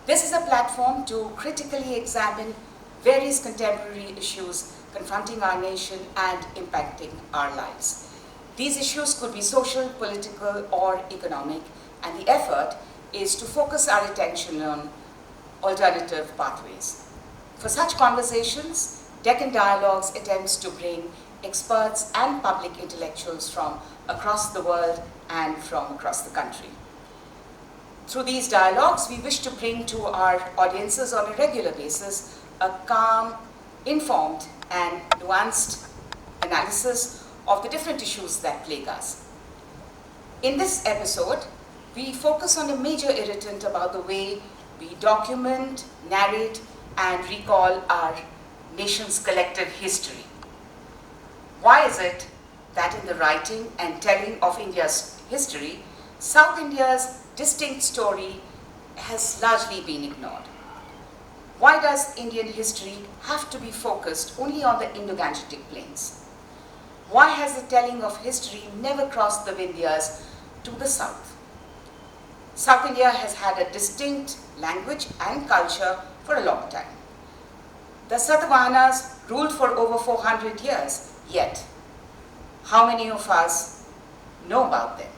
This is a platform to critically examine various contemporary issues confronting our nation and impacting our lives. These issues could be social, political, or economic, and the effort is to focus our attention on alternative pathways. For such conversations, Deccan Dialogues attempts to bring experts and public intellectuals from across the world and from across the country. Through these dialogues, we wish to bring to our audiences on a regular basis a calm, informed, and nuanced analysis of the different issues that plague us. In this episode, we focus on a major irritant about the way we document, narrate, and recall our nation's collective history. Why is it that in the writing and telling of India's history, South India's distinct story has largely been ignored? Why does Indian history have to be focused only on the Indo-Gangetic plains? Why has the telling of history never crossed the Vindhyas to the south? South India has had a distinct language and culture for a long time. The Satavahanas ruled for over 400 years, yet how many of us know about them?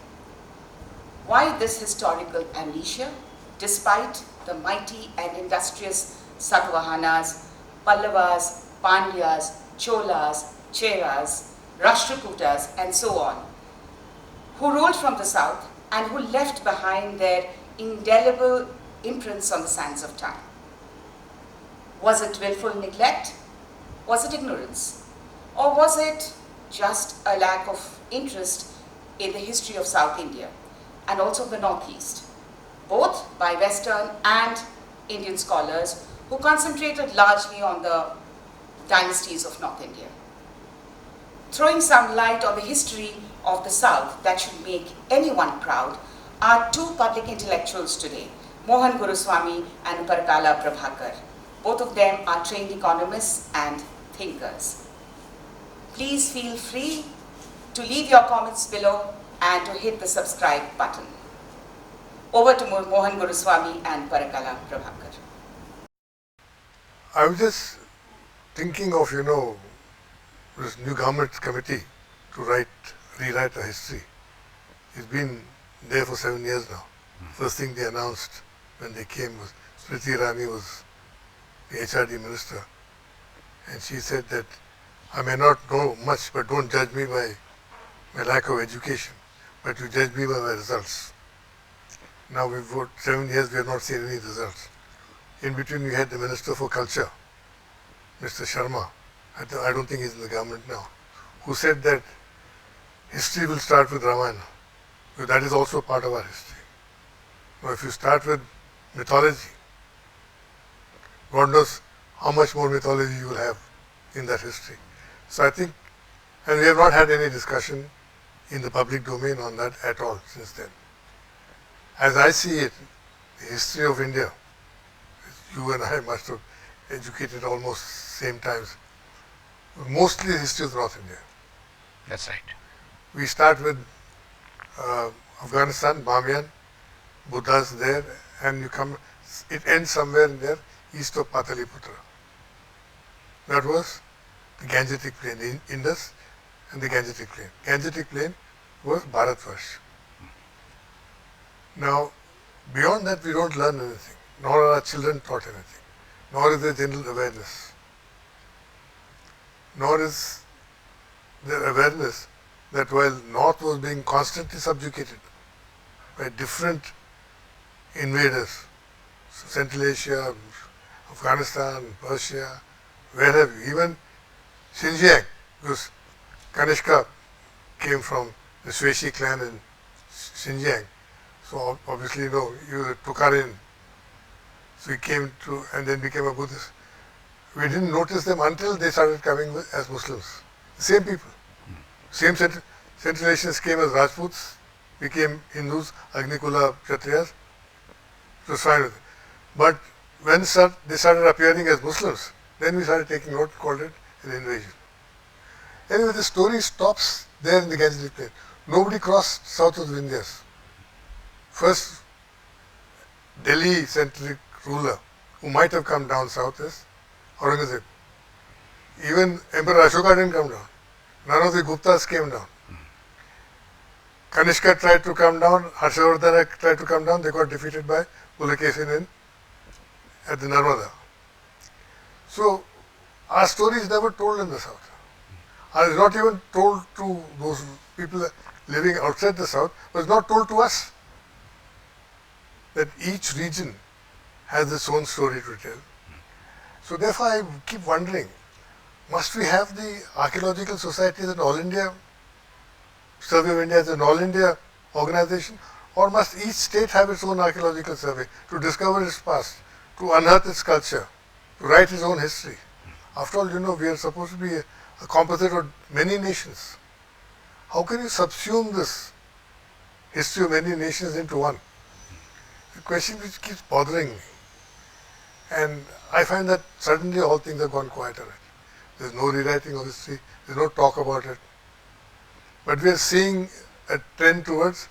Why this historical amnesia, despite the mighty and industrious Satavahanas, Pallavas, Pandyas, Cholas, Cheras, Rashtrakutas, and so on, who ruled from the south and who left behind their indelible imprints on the sands of time? Was it willful neglect? Was it ignorance? Or was it just a lack of interest in the history of South India and also the Northeast, both by Western and Indian scholars who concentrated largely on the dynasties of North India? Throwing some light on the history of the South that should make anyone proud are two public intellectuals today, Mohan Guruswamy and Parakala Prabhakar. Both of them are trained economists and thinkers. Please feel free to leave your comments below and to hit the subscribe button. Over to Mohan Guruswamy and Parakala Prabhakar. I was just thinking of, this new government committee to rewrite a history. It's been there for 7 years now. First thing they announced when they came was Smriti Irani was the HRD minister, and she said that I may not know much, but don't judge me by my lack of education, but you judge me by my results. Now we've worked 7 years, we have not seen any results. In between we had the Minister for Culture, Mr. Sharma, I don't think he's in the government now, who said that history will start with Ramayana, because that is also part of our history. Now if you start with mythology, God knows how much more mythology you will have in that history. So I think, and we have not had any discussion in the public domain on that at all since then. As I see it, the history of India, you and I must have educated almost same times, mostly the history of North India. That's right. We start with Afghanistan, Bamiyan, Buddha's there, and it ends somewhere in there, east of Pataliputra. That was the Gangetic plain, the Indus and the Gangetic plain. Gangetic plain was Bharatvarsh. Now, beyond that we don't learn anything, nor are our children taught anything, nor is there general awareness, nor is there awareness that while North was being constantly subjugated by different invaders, Central Asia, Afghanistan, Persia, where have you, even Xinjiang, because Kanishka came from the Sweshi clan in Xinjiang. So obviously, you were Tukharin. So he came to, and then became a Buddhist. We didn't notice them until they started coming as Muslims. The same people. Same Central Asians came as Rajputs, became Hindus, Agnikula, Kshatriyas. It was fine with it. But when they started appearing as Muslims, then we started taking note, called it an invasion. Anyway, the story stops there in the Gangetic plain. Nobody crossed south of the Vindhyas. First, Delhi-centric ruler who might have come down south is Aurangzeb. Even Emperor Ashoka didn't come down. None of the Guptas came down. Kanishka tried to come down, Harshavardhana tried to come down, they got defeated by Pulakesin at the Narmada. So, our story is never told in the south. And it's not even told to those people living outside the south, but it's not told to us. That each region has its own story to tell. So therefore I keep wondering, must we have the archaeological society as an all India, Survey of India as an all India organization, or must each state have its own archaeological survey to discover its past, to unearth its culture, to write its own history? After all, we are supposed to be a composite of many nations. How can you subsume this history of many nations into one? A question which keeps bothering me. And I find that suddenly all things have gone quiet on it. There's no rewriting of history, there's no talk about it. But we are seeing a trend towards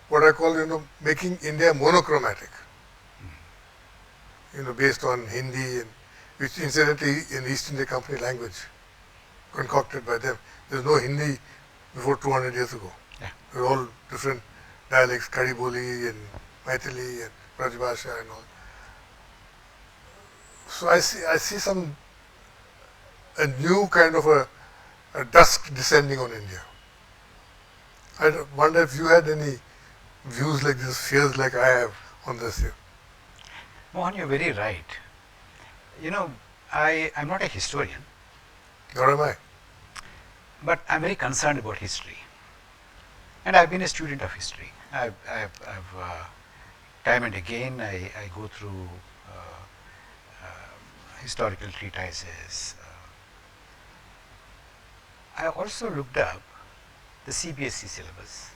what I call, making India monochromatic. Based on Hindi, and which incidentally in East India Company language, concocted by them. There's no Hindi before 200 years ago. Yeah. They're all different dialects, Khadi Boli and Maithili and Brajbhasha and all. So I see a new kind of a dusk descending on India. I wonder if you had any views like this, fears like I have on this here. Mohan, you're very right. I'm not a historian, Nor am I. but I'm very concerned about history. And I've been a student of history. I've time and again, I go through historical treatises. I also looked up the CBSE syllabus.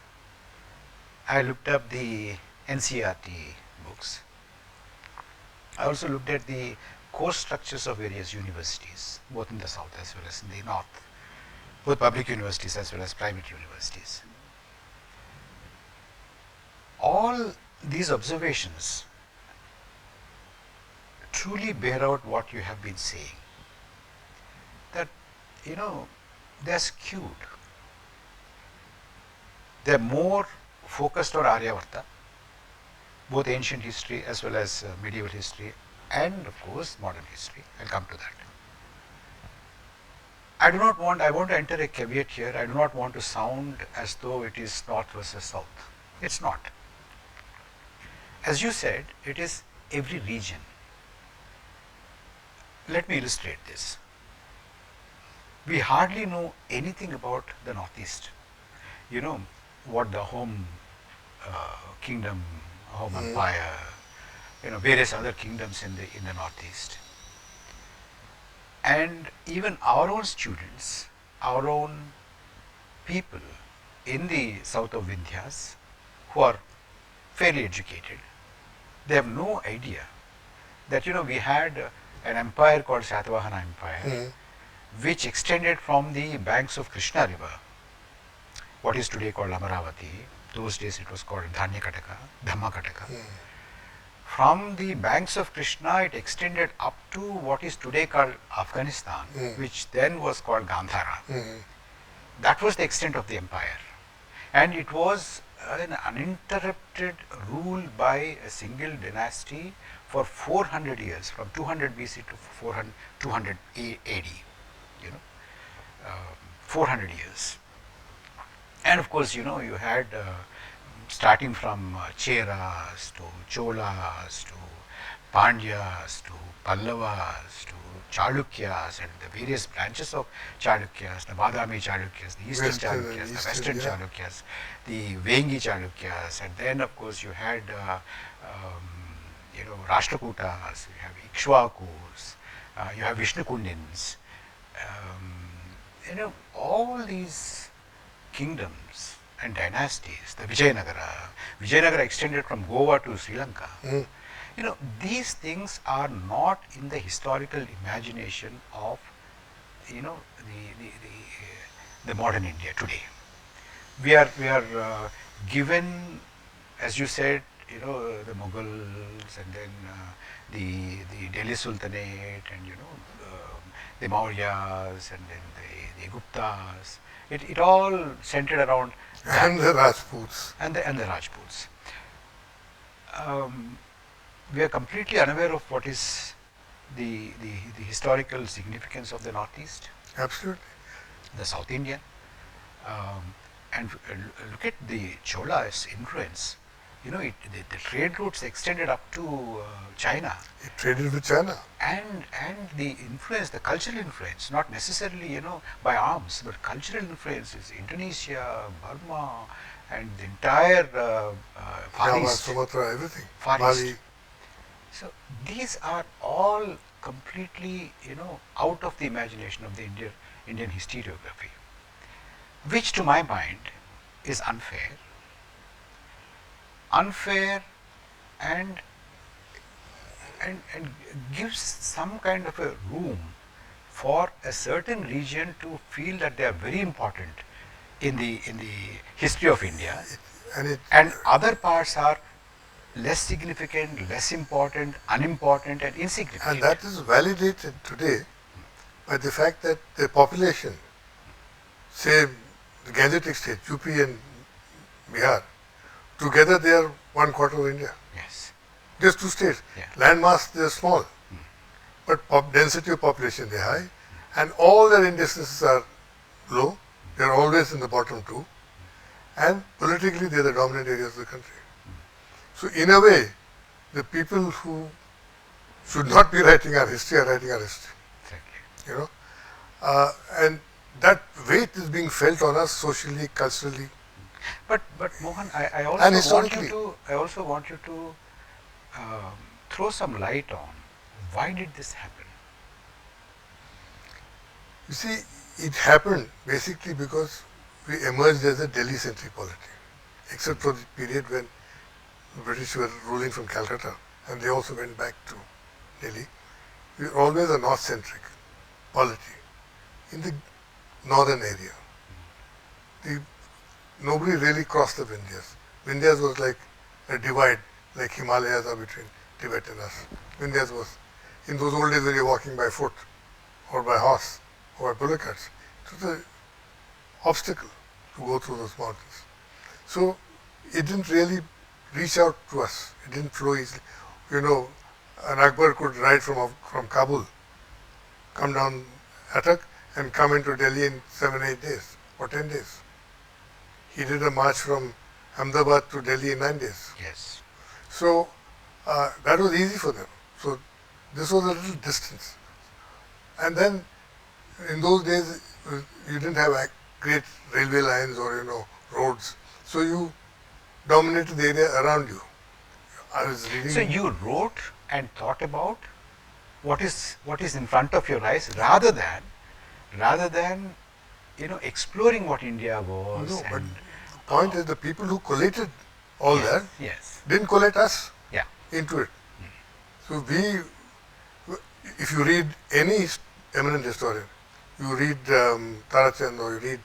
I looked up the NCERT books. I also looked at the course structures of various universities, both in the south as well as in the north, both public universities as well as private universities. All these observations truly bear out what you have been saying, that they're skewed. They're more focused on Aryavarta, both ancient history as well as medieval history, and of course modern history. I'll come to that. I want to enter a caveat here. I do not want to sound as though it is north versus south. It's not. As you said, it is every region. Let me illustrate this. We hardly know anything about the northeast. What the home kingdom, home empire, various other kingdoms in the northeast. And even our own students, our own people in the south of Vindhyas who are fairly educated, they have no idea that we had an empire called Satavahana Empire, which extended from the banks of Krishna river, what is today called Amaravati. Those days it was called Dhanyakataka, Dhammakataka. From the banks of Krishna, it extended up to what is today called Afghanistan, which then was called Gandhara. That was the extent of the empire. And it was an uninterrupted rule by a single dynasty for 400 years, from 200 BC to 200 AD, 400 years. And of course, you had starting from Cheras to Cholas to Pandyas to Pallavas to Chalukyas and the various branches of Chalukyas, the Badami Chalukyas, the Eastern Chalukyas, the Western Chalukyas, the Vengi Chalukyas, and then of course you had Rashtrakutas, you have Ikshvakus, you have Vishnukundins, all these kingdoms and dynasties, the Vijayanagara extended from Goa to Sri Lanka. These things are not in the historical imagination of the modern India today. We are given, as you said, you know, the Mughals, and then the Delhi Sultanate, and the Mauryas, and then the Guptas. It all centered around that, And the Rajputs. and the Rajputs. We are completely unaware of what is the historical significance of the Northeast, Absolutely. the South Indian, and look at the Chola's influence. The trade routes extended up to China, It traded with China. and the influence, the cultural influence, not necessarily by arms, but cultural influence is Indonesia, Burma, and the entire Far Java, East. Sumatra, everything. Far Bali. East. So these are all completely, out of the imagination of the Indian historiography, which to my mind is unfair, and gives some kind of a room for a certain region to feel that they are very important in the history of India, And and other parts are less significant, less important, unimportant, and insignificant. and that is validated today by the fact that the population, say the Gangetic states, UP and Bihar, together they are 1/4 of India. Yes. Just two states. Yeah. Landmass they are small, but density of population they are high, and all their indices are low. They are always in the bottom two, and politically they are the dominant areas of the country. So in a way, the people who should not be writing our history are writing our history. Exactly. And that weight is being felt on us socially, culturally. But Mohan, I And also want historically. you to throw some light on why did this happen. You see, it happened basically because we emerged as a Delhi-centric polity, except for the period when the British were ruling from Calcutta, and they also went back to Delhi. We were always a north-centric polity in the northern area. Nobody really crossed the Vindhyas. Vindhyas was like a divide, like Himalayas are between Tibet and us. Vindhyas was, in those old days when you're walking by foot, or by horse, or by bullock carts, it was an obstacle to go through those mountains. So it didn't really reach out to us. It didn't flow easily. An Akbar could ride from Kabul, come down Attock, and come into Delhi in 7-8 days or 10 days. He did a march from Ahmedabad to Delhi in 9 days. Yes. So that was easy for them. So this was a little distance. And then in those days you didn't have great railway lines or roads. So you dominated the area around you. I was reading. So you wrote and thought about what is in front of your eyes, rather than exploring what India was. No, but and the point is the people who collated all that yes. didn't collate us Yeah. into it. So if you read any eminent historian, you read Tarachand or you read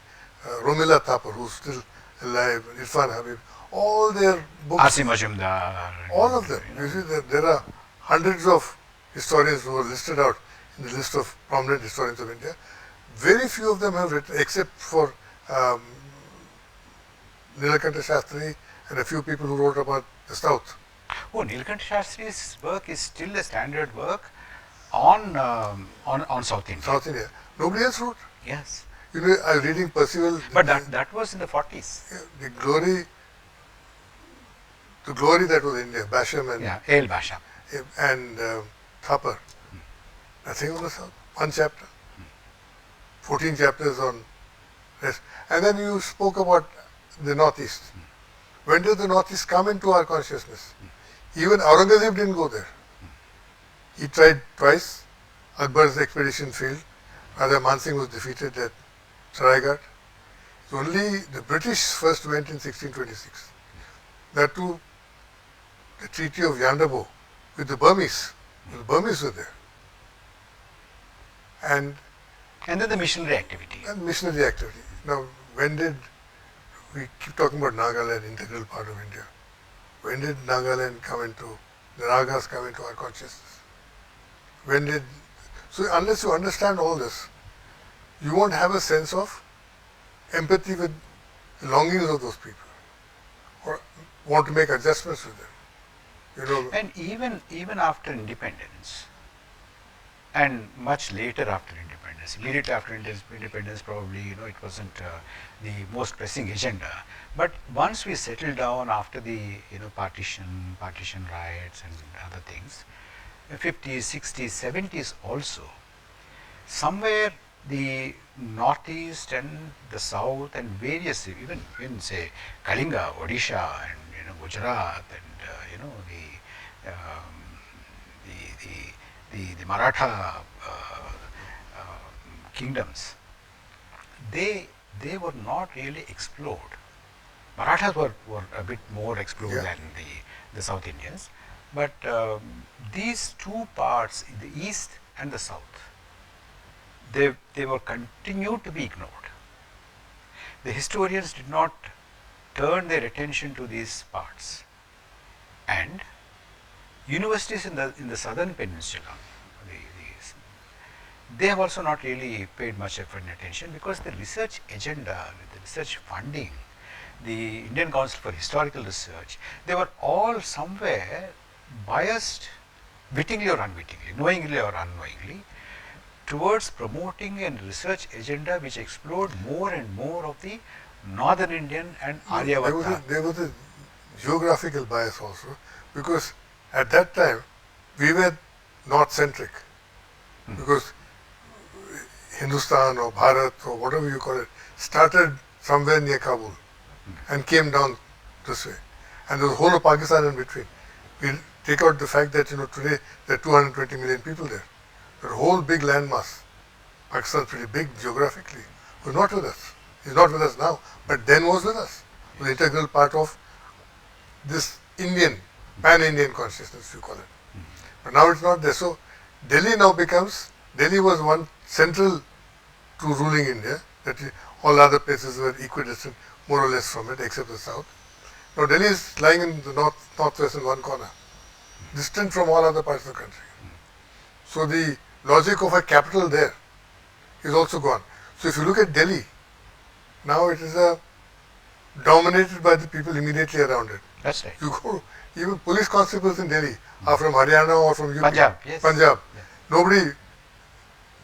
Romila Thapar, who's still alive, Irfan Habib, all their books, Asim Majumdar. all of them. You see that there are hundreds of historians who are listed out in the list of prominent historians of India. Very few of them have written, except for Nilakanta Shastri and a few people who wrote about the South. Oh, Nilakanta Shastri's work is still a standard work on South India. South India. Nobody else wrote. Yes. I was reading Percival. But that was in the 40s. The glory that was India, Basham and El Basham. and Thapar. Nothing on the South. One chapter. 14 chapters on rest. And then you spoke about the Northeast. When did the Northeast come into our consciousness? Even Aurangzeb didn't go there. He tried twice. Akbar's expedition failed. Raja Man Singh was defeated at Saraighat. Only the British first went in 1626. That too, the Treaty of Yandabo with the Burmese. The Burmese were there. And then the missionary activity. missionary activity. Now, when did we keep talking about Nagaland, integral part of India? When did Nagaland come into, the Nagas come into our consciousness? When did, so unless you understand all this, you won't have a sense of empathy with the longings of those people or want to make adjustments with them. You know, And even after independence, and much later after independence, immediately after independence, probably it wasn't the most pressing agenda. But once we settled down after the partition riots and other things, 50s, 60s, 70s also, somewhere the northeast and the south and various even say Kalinga, Odisha, and Gujarat, and the Maratha kingdoms, they were not really explored. Marathas were a bit more explored Yeah. than the South Indians, but these two parts, the east and the south, they were continued to be ignored. The historians did not turn their attention to these parts, and universities in the southern peninsula, they have also not really paid much effort and attention, because the research agenda, the research funding, the Indian Council for Historical Research, they were all somewhere biased, wittingly or unwittingly, knowingly or unknowingly, towards promoting a research agenda which explored more and more of the northern Indian and Aryavata. there was a geographical bias also, because at that time we were north-centric, because Hindustan or Bharat or whatever you call it started somewhere near Kabul and came down this way, and the whole of Pakistan in between. We take out the fact that today there are 220 million people there. The whole big landmass, Pakistan is pretty big geographically, was not with us. It's not with us now, but then was with us. It was an integral part of this Indian, pan-Indian consciousness, you call it. But now it's not there. So Delhi now becomes, Delhi was one central to ruling India, that all other places were equidistant more or less from it, except the south. Now Delhi is lying in the northwest in one corner, distant from all other parts of the country. So the logic of a capital there is also gone. So if you look at Delhi, now it is dominated by the people immediately around it. That's right. You go, even police constables in Delhi are from Haryana or from UP. Punjab, yes. Punjab. Yeah. Nobody,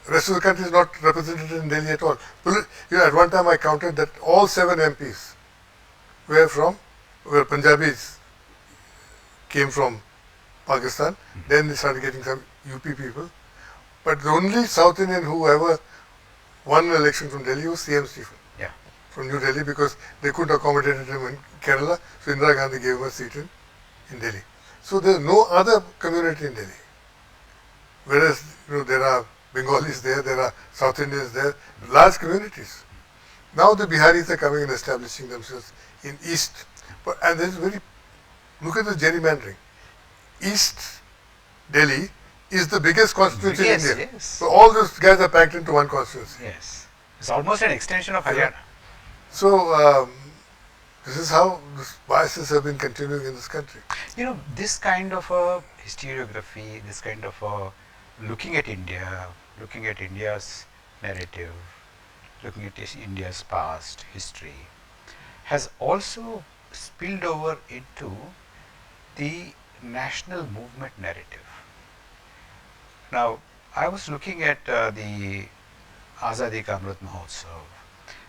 rest of the country is not represented in Delhi at all. At one time I counted that all 7 MPs were Punjabis, came from Pakistan. Then they started getting some UP people. But the only South Indian who ever won an election from Delhi was CM Stephen. Yeah. From New Delhi, because they couldn't accommodate him in Kerala, so Indira Gandhi gave him a seat in Delhi. So there is no other community in Delhi. Whereas there are Bengalis there are South Indians there, large communities. Now the Biharis are coming and establishing themselves in East. And this is look at the gerrymandering. East Delhi is the biggest constituency in India. Yes. So all those guys are packed into one constituency. Yes. It's almost an extension of Haryana. So this is how these biases have been continuing in this country. This kind of a historiography, this kind of a looking at India, looking at India's narrative, looking at India's past history, has also spilled over into the national movement narrative. Now, I was looking at the Azadi Ka Amrit Mahotsav,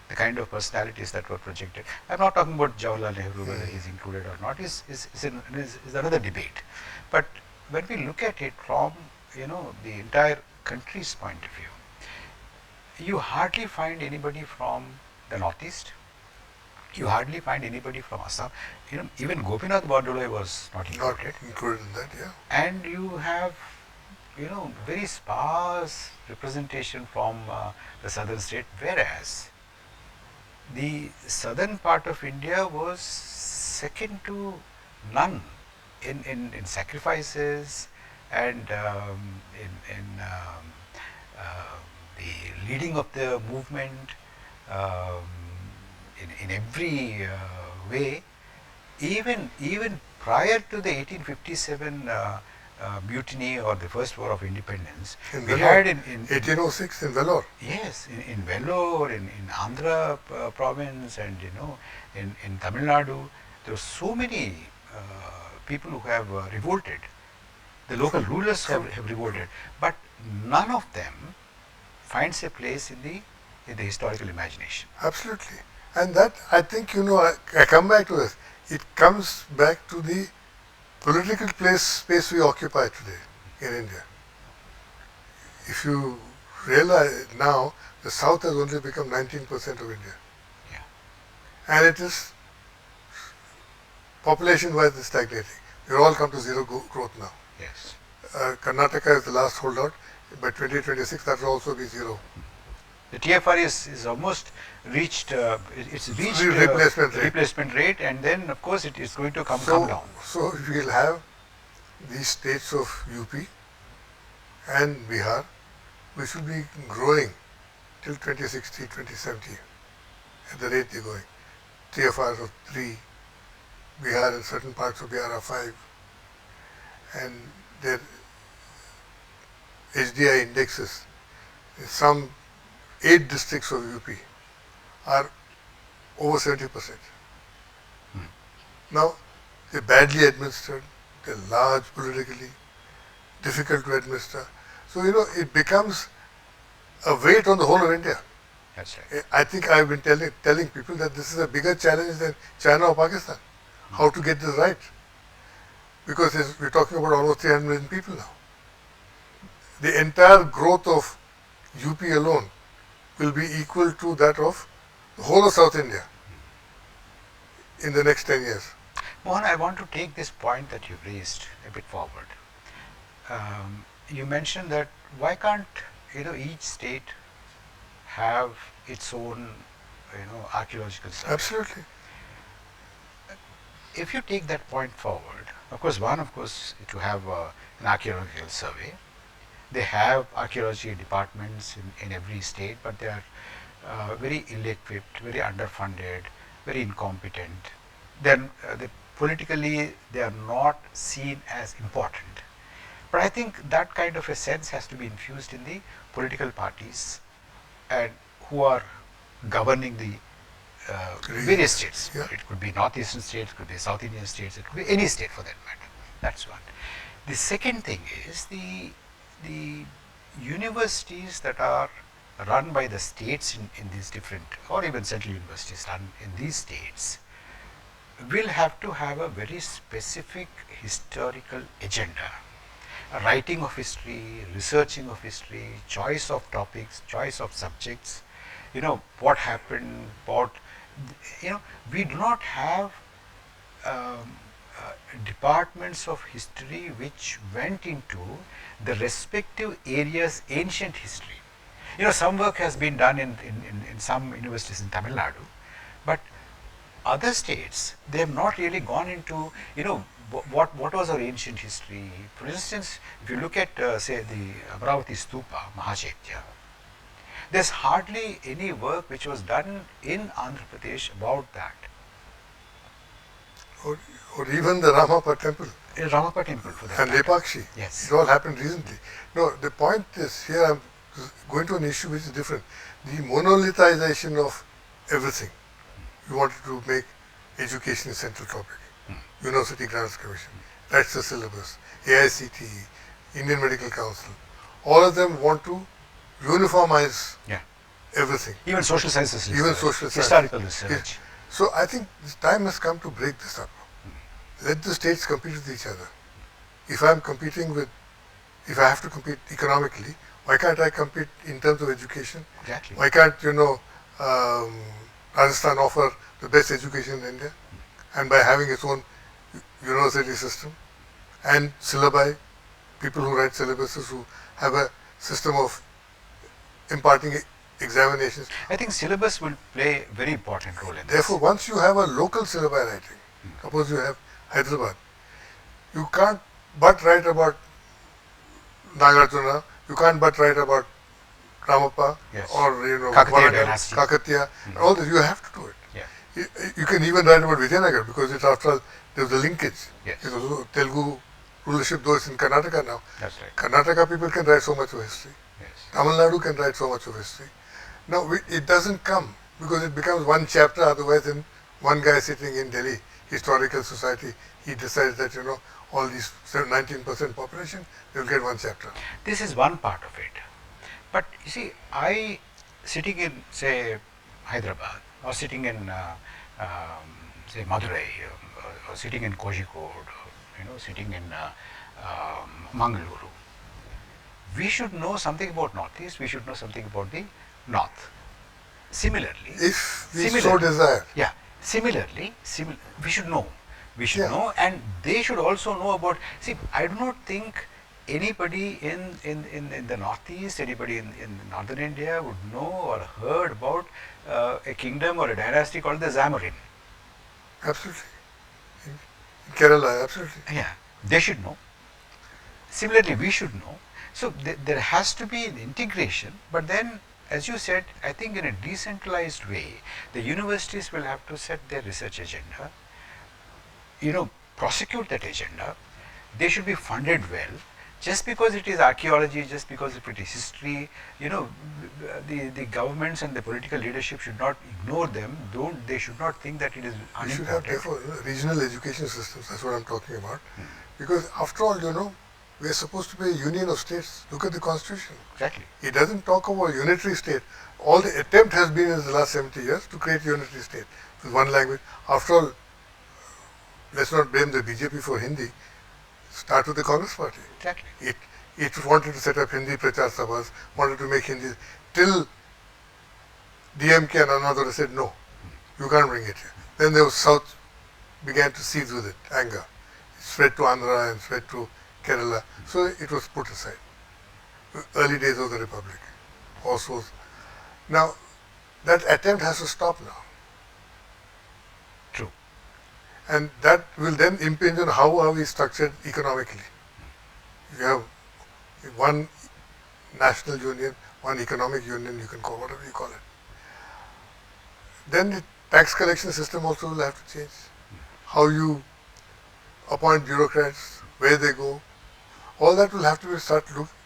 the kind of personalities that were projected. I'm not talking about Jawaharlal Nehru, whether he's included or not, is another debate. But when we look at it from the entire country's point of view, you hardly find anybody from the northeast. You hardly find anybody from Assam. Even Gopinath Bordoloi was not included. Not included in that, yeah. And you have very sparse representation from the southern state, whereas the southern part of India was second to none in sacrifices and in the leading of the movement, in every way. Even prior to the 1857 mutiny or the first war of independence, In we Vellore. had in 1806 in Vellore. yes, in Vellore, in Andhra province, and in Tamil Nadu, there were so many people who have revolted. The local rulers have revolted, but none of them finds a place in the historical imagination. Absolutely. And that, I think, I come back to this. It comes back to the political space we occupy today in India. If you realize now, the South has only become 19% of India. Yeah. And it is, population-wise, is stagnating. We've all come to zero growth now. Yes. Karnataka is the last holdout. By 2026, that will also be zero. The TFR is almost reached. It's reached replacement rate. rate, and then of course it is going to come down. So we'll have these states of UP and Bihar, which will be growing till 2060, 2070 at the rate they're going. TFRs of 3, Bihar and certain parts of Bihar are 5, and their HDI indexes, some 8 districts of UP are over 70%. Now, they're badly administered, they're large politically, difficult to administer. So, it becomes a weight on the whole of India. That's right. I think I've been telling people that this is a bigger challenge than China or Pakistan. How to get this right? Because we're talking about almost 300 million people now. The entire growth of UP alone will be equal to that of the whole of South India in the next 10 years. Mohan, I want to take this point that you've raised a bit forward. You mentioned that why can't each state have its own archaeological survey? Absolutely. If you take that point forward, of course, to have an archaeological survey. They have archaeology departments in every state, but they are very ill-equipped, very underfunded, very incompetent. Then politically they are not seen as important. But I think that kind of a sense has to be infused in the political parties and who are governing the various states. Yeah. It could be northeastern states, it could be South Indian states, it could be any state for that matter. That's one. The second thing is the universities that are run by the states in these different, or even central universities run in these states, will have to have a very specific historical agenda. A writing of history, researching of history, choice of topics, choice of subjects, what happened, we do not have departments of history which went into the respective areas' ancient history. Some work has been done in some universities in Tamil Nadu, but other states, they have not really gone into, what was our ancient history. For instance, if you look at, say, the Amravati Stupa, Mahachaitya, there's hardly any work which was done in Andhra Pradesh about that. Or even the Ramappa temple. Ramappa temple for that And matter. Lepakshi. Yes. It all happened recently. No, the point is, here I'm going to an issue which is different. The monolithization of everything. You wanted to make education a central topic. University Grants Commission, that's the syllabus, AICTE, Indian Medical Council. All of them want to uniformize everything. Even social sciences research, Even social sciences. historical research. Yes. So I think this time has come to break this up. Let the states compete with each other. If I have to compete economically, why can't I compete in terms of education? Exactly. Why can't, Rajasthan offer the best education in India? And by having its own university system and syllabi, people who write syllabuses who have a system of imparting examinations. I think syllabus will play a very important role in this. Therefore, once you have a local syllabi writing, suppose you have Hyderabad, you can't but write about Nagarjuna, you can't but write about Ramappa Yes. or Kakatiya Varangal, dynasty. Kakatiya, all this. You have to do it. Yeah. You can even write about Vijayanagar because it's after all, there's a linkage. Yes. You know, Telugu rulership, though it's in Karnataka now. That's right. Karnataka people can write so much of history. Yes. Tamil Nadu can write so much of history. Now, it doesn't come because it becomes one chapter, otherwise then one guy sitting in Delhi Historical Society, he decides that, you know, all these 19% population, they will get one chapter. This is one part of it. But you see, I sitting in, say, Hyderabad, or sitting in, say, Madurai, or sitting in Kozhikode, or, sitting in Mangaluru, we should know something about Northeast, we should know something about the North. Similarly, If we so desire. yeah, similarly, we should know. We should know, and they should also know about. See, I do not think anybody in the Northeast, anybody in Northern India would know or heard about a kingdom or a dynasty called the Zamorin. Absolutely. In Kerala, absolutely. Yeah, they should know. Similarly, we should know. So there has to be an integration, but then, as you said, I think in a decentralized way, the universities will have to set their research agenda, prosecute that agenda. They should be funded well. Just because it is archaeology, just because if it is history, the governments and the political leadership should not ignore them. They should not think that it is We should have, therefore, regional education systems. That's what I'm talking about. Because after all, we are supposed to be a union of states. Look at the constitution. Exactly. It doesn't talk about unitary state. All the attempt has been in the last 70 years to create unitary state with one language. After all, let's not blame the BJP for Hindi. Start with the Congress party. Exactly. It wanted to set up Hindi Prachar Sabhas, wanted to make Hindi, till DMK and another said no, you can't bring it here. Then the South began to seethe with it, anger. It spread to Andhra and spread to Kerala. So it was put aside. Early days of the Republic. Also, now that attempt has to stop now. True. And that will then impinge on how are we structured economically. You have one national union, one economic union, you can call whatever you call it. Then the tax collection system also will have to change. How you appoint bureaucrats, where they go, all that will have to be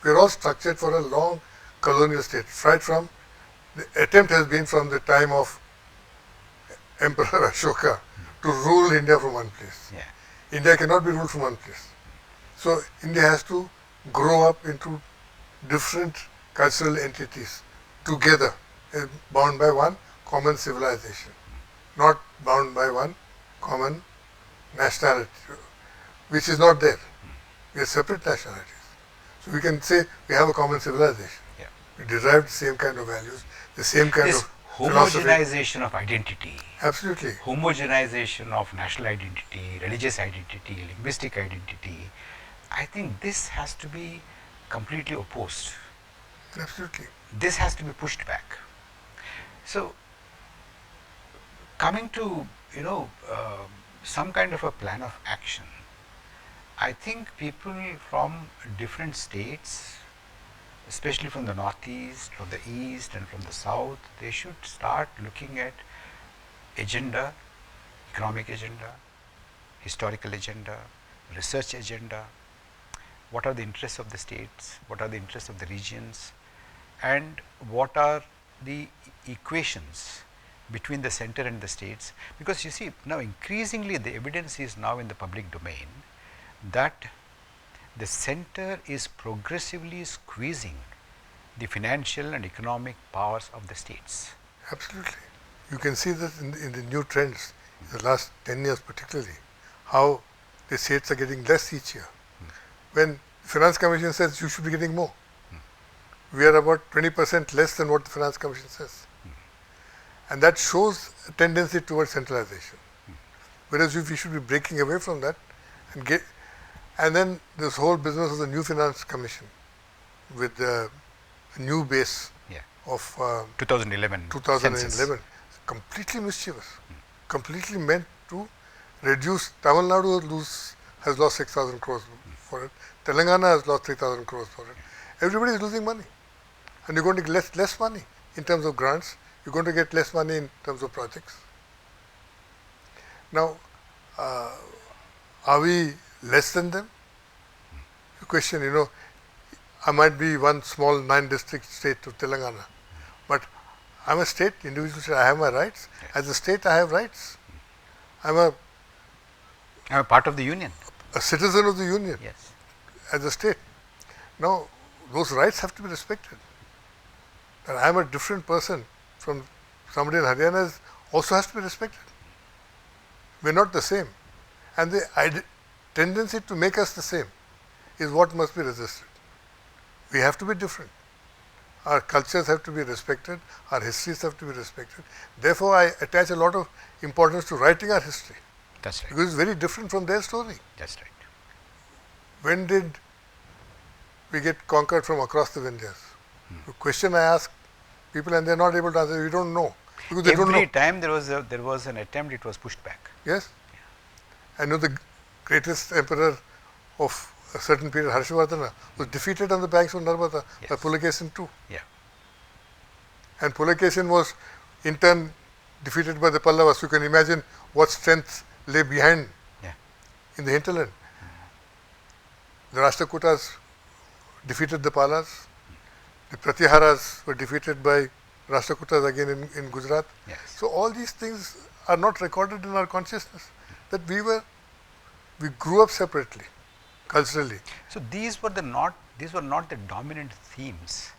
we're all structured for a long colonial state. Right from, the attempt has been from the time of Emperor Ashoka to rule India from one place. Yeah. India cannot be ruled from one place. So India has to grow up into different cultural entities together, bound by one common civilization, not bound by one common nationality, which is not there. We are separate nationalities. So we can say we have a common civilization. Yeah. We derive the same kind of values, the same kind This of philosophy. homogenization of identity, Absolutely. homogenization of national identity, religious identity, linguistic identity, I think this has to be completely opposed. Absolutely. This has to be pushed back. So, coming to some kind of a plan of action, I think people from different states, especially from the northeast, from the east and from the south, they should start looking at agenda, economic agenda, historical agenda, research agenda, what are the interests of the states, what are the interests of the regions, and what are the equations between the center and the states. Because you see, now increasingly the evidence is now in the public domain that the center is progressively squeezing the financial and economic powers of the states. Absolutely. You can see that in the new trends, in the last 10 years particularly, how the states are getting less each year. When the Finance Commission says you should be getting more, we are about 20% less than what the Finance Commission says. And that shows a tendency towards centralization. Whereas we should be breaking away from that and then this whole business of the new Finance Commission with the new base of 2011 2011, completely mischievous, completely meant to reduce. Tamil Nadu has lost 6,000 crores for it. Telangana has lost 3,000 crores for it. Everybody is losing money, and you're going to get less money in terms of grants. You're going to get less money in terms of projects. Now, are we less than them? The question, I might be one small 9-district state of Telangana, but I'm a state, individual state, I have my rights. Yes. As a state, I have rights. I'm I'm a part of the union. a citizen of the union Yes. as a state. Now, those rights have to be respected. And I'm a different person from somebody in Haryana also has to be respected. We're not the same. And the tendency to make us the same is what must be resisted. We have to be different. Our cultures have to be respected, our histories have to be respected. Therefore, I attach a lot of importance to writing our history That's right. because it's very different from their story. That's right. When did we get conquered from across the Vindhyas? The question I ask people and they're not able to answer, we don't know. Because they don't know. Every time there was an attempt, it was pushed back. Yes. I know the greatest emperor of a certain period, Harshavardhana, was defeated on the banks of Narmada by Yes. Pulakesin too. Yeah. And Pulakesin was in turn defeated by the Pallavas. You can imagine what strength lay behind Yeah. in the hinterland. The Rashtrakutas defeated the Palas. The Pratyaharas were defeated by Rashtrakutas again in Gujarat. Yes. So all these things are not recorded in our consciousness. That we grew up separately, culturally. So these were not the dominant themes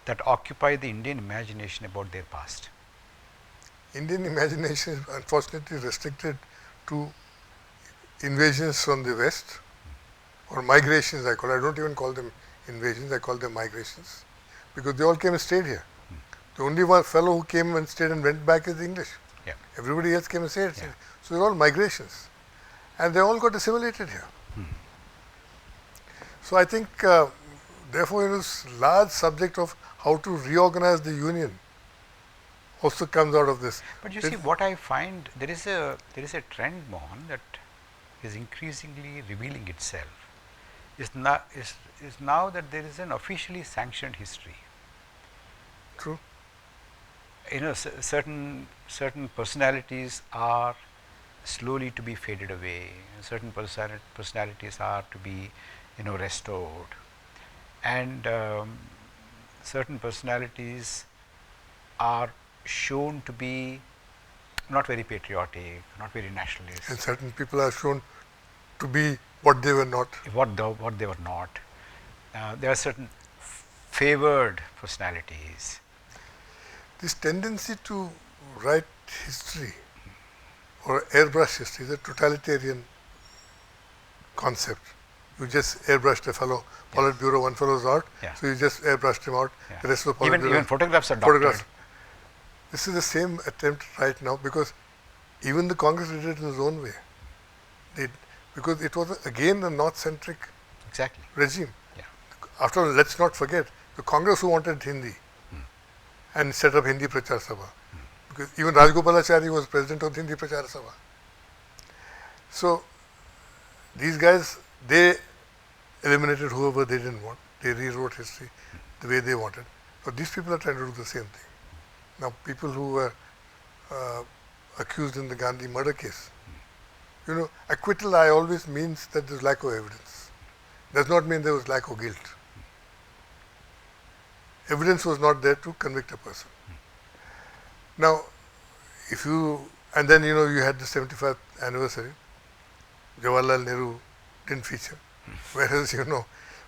that occupy the Indian imagination about their past. Indian imagination is unfortunately restricted to invasions from the West or migrations I call it. I don't even call them invasions, I call them migrations because they all came and stayed here. The only one fellow who came and stayed and went back is the English. Yeah. Everybody else came and stayed. Yeah. So they're all migrations and they all got assimilated here. So I think therefore this large subject of how to reorganize the union also comes out of this. But you see, what I find, there is a trend, Mohan, that is increasingly revealing itself. Is now that there is an officially sanctioned history. True. Certain personalities are slowly to be faded away. Certain personalities are to be, restored, and certain personalities are shown to be not very patriotic, not very nationalist. And certain people are shown to be what they were not. What they were not. There are certain favored personalities. This tendency to write history or airbrush history is a totalitarian concept. You just airbrushed a fellow, Politburo, one fellow's out, Yeah. so you just airbrushed him out, Yeah. the rest of the Politburo. Even photographs are doctored. photographs. This is the same attempt right now because even the Congress did it in its own way. Because it was again a North-centric Exactly. regime. Yeah. After all, let's not forget, the Congress who wanted Hindi and set up Hindi Prachar Sabha. Because even Rajgopalachari was president of the Hindi Prachar Sabha. So, these guys, they eliminated whoever they didn't want. They rewrote history the way they wanted. But these people are trying to do the same thing. Now, people who were accused in the Gandhi murder case, acquittal I always means that there is lack of evidence. Does not mean there was lack of guilt. Evidence was not there to convict a person. Now, and then you had the 75th anniversary, Jawaharlal Nehru didn't feature. Whereas,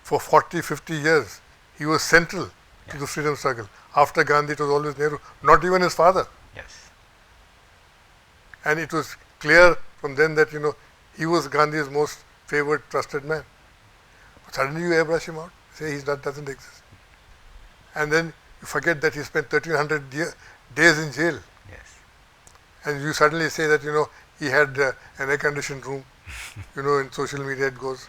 for 40, 50 years, he was central to the freedom struggle. After Gandhi, it was always Nehru, not even his father. Yes. And it was clear from then that, he was Gandhi's most favored, trusted man. But suddenly you airbrush him out, say he doesn't exist. And then you forget that he spent 1300 days in jail. Yes. And you suddenly say that, he had an air-conditioned room, in social media it goes.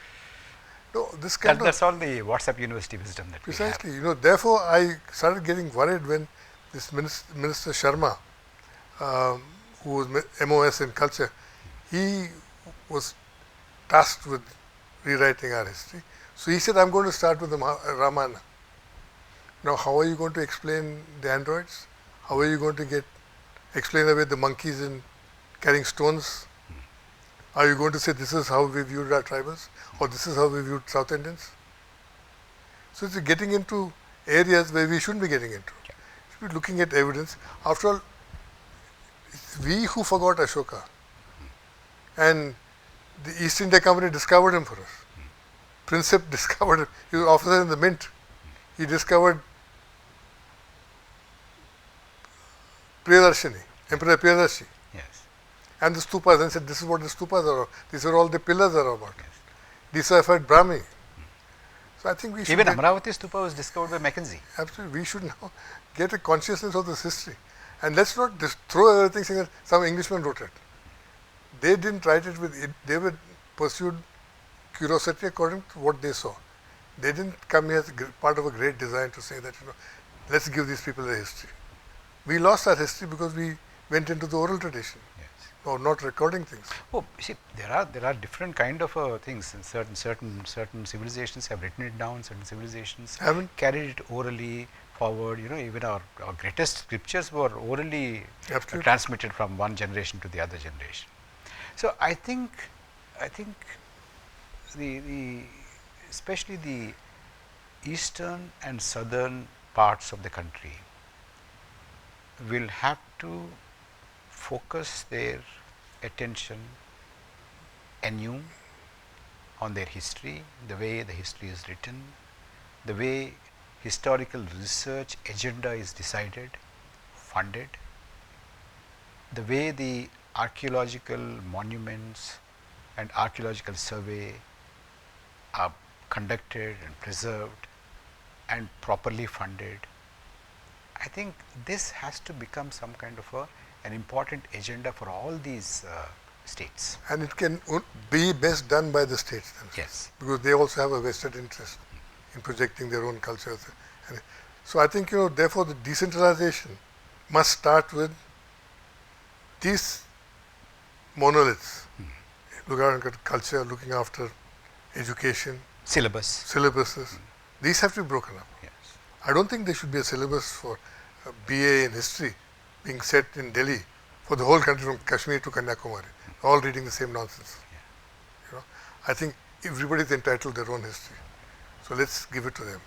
No, this kind That's all the WhatsApp university wisdom that precisely, we have. therefore I started getting worried when this Minister Sharma, who was MOS in culture, he was tasked with rewriting our history. So he said, I'm going to start with the Ramayana. Now, how are you going to explain the androids? How are you going to explain away the monkeys in carrying stones? Are you going to say this is how we viewed our tribals or this is how we viewed South Indians? So it's getting into areas where we shouldn't be getting into. We should be looking at evidence. After all, it's we who forgot Ashoka. And the East India Company discovered him for us. Prinsep discovered him. He was officer in the mint. He discovered Priyadarshini, Emperor Priyadarshi. Yes. And the stupas, and said, this is what the stupas are about. These are all the pillars are about. Deciphered Brahmi. So I think we should Even get, Amravati Stupa was discovered by Mackenzie. absolutely, we should now get a consciousness of this history. And let's not just throw everything saying that some Englishman wrote it. They didn't write it with it. They were pursued curiosity according to what they saw. They didn't come here as part of a great design to say that, let's give these people a history. We lost our history because we went into the oral tradition, Yes. or not recording things. Oh, you see, there are different kind of things. And certain civilizations have written it down. Certain civilizations Haven't? carried it orally forward. Even our greatest scriptures were orally Absolutely. transmitted from one generation to the other generation. So I think the especially the eastern and southern parts of the country will have to focus their attention anew on their history, the way the history is written, the way historical research agenda is decided, funded, the way the archaeological monuments and archaeological survey are conducted and preserved and properly funded. I think this has to become some kind of an important agenda for all these states. And it can be best done by the states themselves. Yes. Because they also have a vested interest in projecting their own cultures. And so I think, therefore the decentralization must start with these monoliths. Looking after culture, looking after education, syllabuses. These have to be broken up. Yes. I don't think there should be a syllabus for BA in history being set in Delhi for the whole country from Kashmir to Kanyakumari, all reading the same nonsense. I think everybody is entitled to their own history. So let's give it to them.